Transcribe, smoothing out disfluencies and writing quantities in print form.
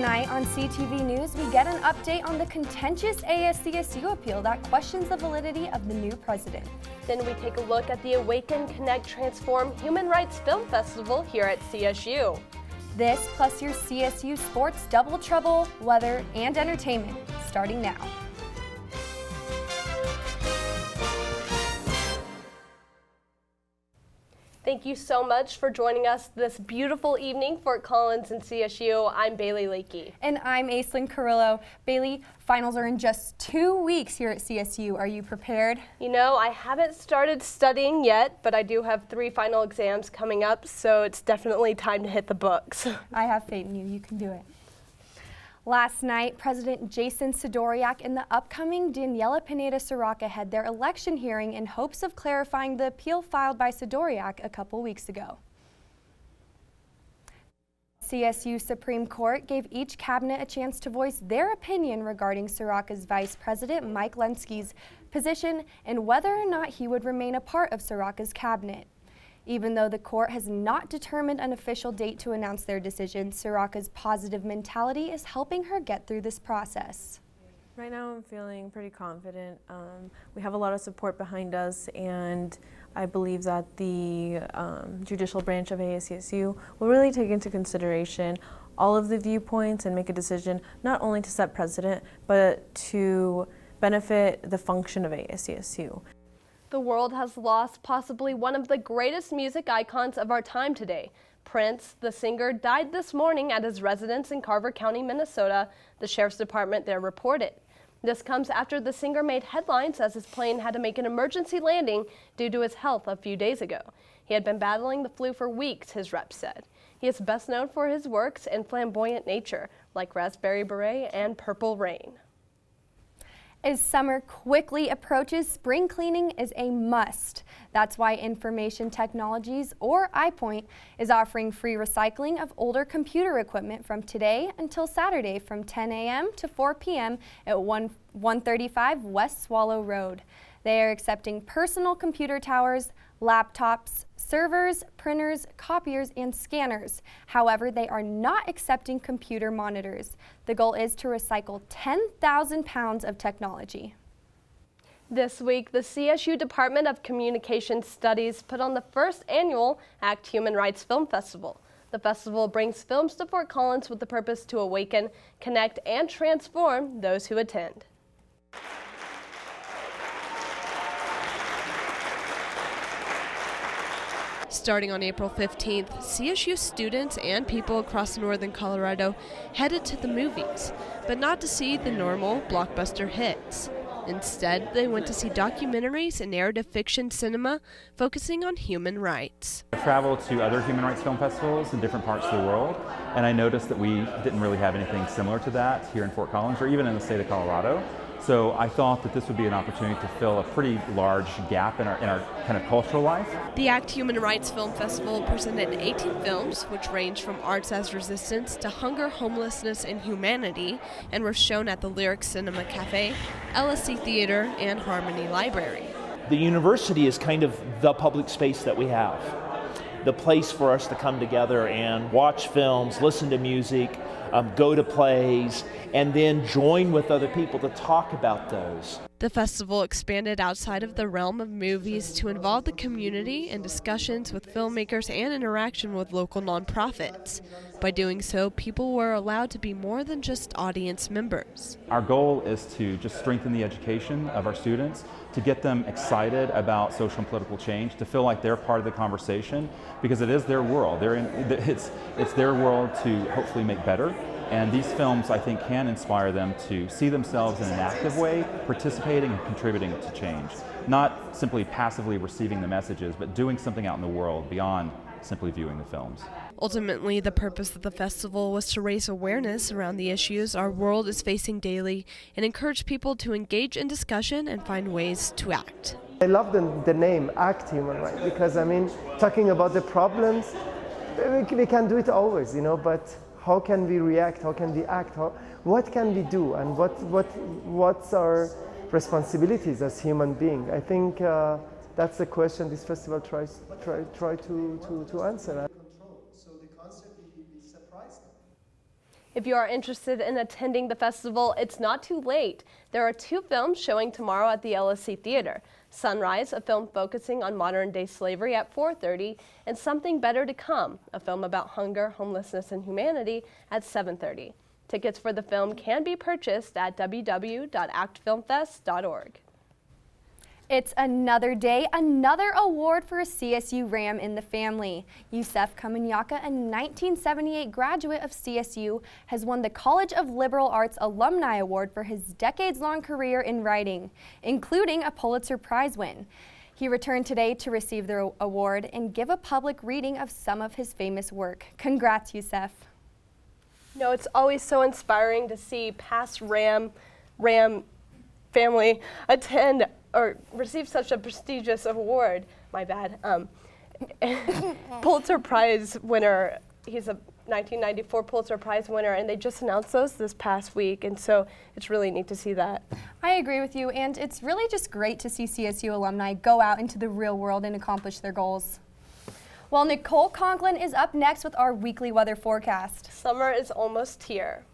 Tonight on CTV News, we get an update on the contentious ASCSU appeal that questions the validity of the new president. Then we take a look at the Awaken, Connect, Transform Human Rights Film Festival here at CSU. This plus your CSU sports double trouble, weather, and entertainment, starting now. Thank you so much for joining us this beautiful evening, Fort Collins and CSU. I'm Baylee Lakey. And I'm Aislyn, Carrillo. Baylee, finals are in just 2 weeks here at CSU. Are you prepared? You know, I haven't started studying yet, but I do have 3 final exams coming up, so it's definitely time to hit the books. I have faith in you. You can do it. Last night, President Jason Sidoriak and the upcoming Daniela Pineda-Soroka had their election hearing in hopes of clarifying the appeal filed by Sidoriak a couple weeks ago. CSU Supreme Court gave each cabinet a chance to voice their opinion regarding Soroka's Vice President Mike Lenski's position and whether or not he would remain a part of Soroka's cabinet. Even though the court has not determined an official date to announce their decision, Soroka's positive mentality is helping her get through this process. Right now I'm feeling pretty confident. We have a lot of support behind us, and I believe that the judicial branch of ASCSU will really take into consideration all of the viewpoints and make a decision not only to set precedent, but to benefit the function of ASCSU. The world has lost possibly one of the greatest music icons of our time today. Prince, the singer, died this morning at his residence in Carver County, Minnesota, the sheriff's department there reported. This comes after the singer made headlines as his plane had to make an emergency landing due to his health a few days ago. He had been battling the flu for weeks, his rep said. He is best known for his works in flamboyant nature, like Raspberry Beret and Purple Rain. As summer quickly approaches, spring cleaning is a must. That's why Information Technologies, or iPoint, is offering free recycling of older computer equipment from today until Saturday from 10 a.m. to 4 p.m. at 135 West Swallow Road. They are accepting personal computer towers, laptops, servers, printers, copiers, and scanners. However, they are not accepting computer monitors. The goal is to recycle 10,000 pounds of technology. This week, the CSU Department of Communication Studies put on the first annual ACT Human Rights Film Festival. The festival brings films to Fort Collins with the purpose to awaken, connect, and transform those who attend. Starting on April 15th, CSU students and people across northern Colorado headed to the movies, but not to see the normal blockbuster hits. Instead, they went to see documentaries and narrative fiction cinema focusing on human rights. I traveled to other human rights film festivals in different parts of the world, and I noticed that we didn't really have anything similar to that here in Fort Collins or even in the state of Colorado. So I thought that this would be an opportunity to fill a pretty large gap in our kind of cultural life. The ACT Human Rights Film Festival presented 18 films, which range from arts as resistance to hunger, homelessness, and humanity, and were shown at the Lyric Cinema Cafe, LSC Theater, and Harmony Library. The university is kind of the public space that we have, the place for us to come together and watch films, listen to music, go to plays, and then join with other people to talk about those. The festival expanded outside of the realm of movies to involve the community in discussions with filmmakers and interaction with local nonprofits. By doing so, people were allowed to be more than just audience members. Our goal is to just strengthen the education of our students, to get them excited about social and political change, to feel like they're part of the conversation, because it is their world. It's their world to hopefully make better. And these films, I think, can inspire them to see themselves in an active way, participating and contributing to change. Not simply passively receiving the messages, but doing something out in the world beyond simply viewing the films. Ultimately, the purpose of the festival was to raise awareness around the issues our world is facing daily and encourage people to engage in discussion and find ways to act. I love the name ACT Human Rights because, I mean, talking about the problems, we can do it always, you know, but how can we react? How can we act? What can we do? And what's our responsibilities as human beings? I think that's the question this festival try to answer. If you are interested in attending the festival, it's not too late. There are 2 films showing tomorrow at the LSC Theater. Sunrise, a film focusing on modern-day slavery at 4:30, and Something Better to Come, a film about hunger, homelessness, and humanity at 7:30. Tickets for the film can be purchased at www.actfilmfest.org. It's another day, another award for a CSU Ram in the family. Yusef Kamanyaka, a 1978 graduate of CSU, has won the College of Liberal Arts Alumni Award for his decades-long career in writing, including a Pulitzer Prize win. He returned today to receive the award and give a public reading of some of his famous work. Congrats, Yusef. No, it's always so inspiring to see past Ram family attend or receive such a prestigious award. My bad. Pulitzer Prize winner. He's a 1994 Pulitzer Prize winner, and they just announced those this past week, and so it's really neat to see that. I agree with you, and it's really just great to see CSU alumni go out into the real world and accomplish their goals. Well, Nicole Conklin is up next with our weekly weather forecast. Summer is almost here.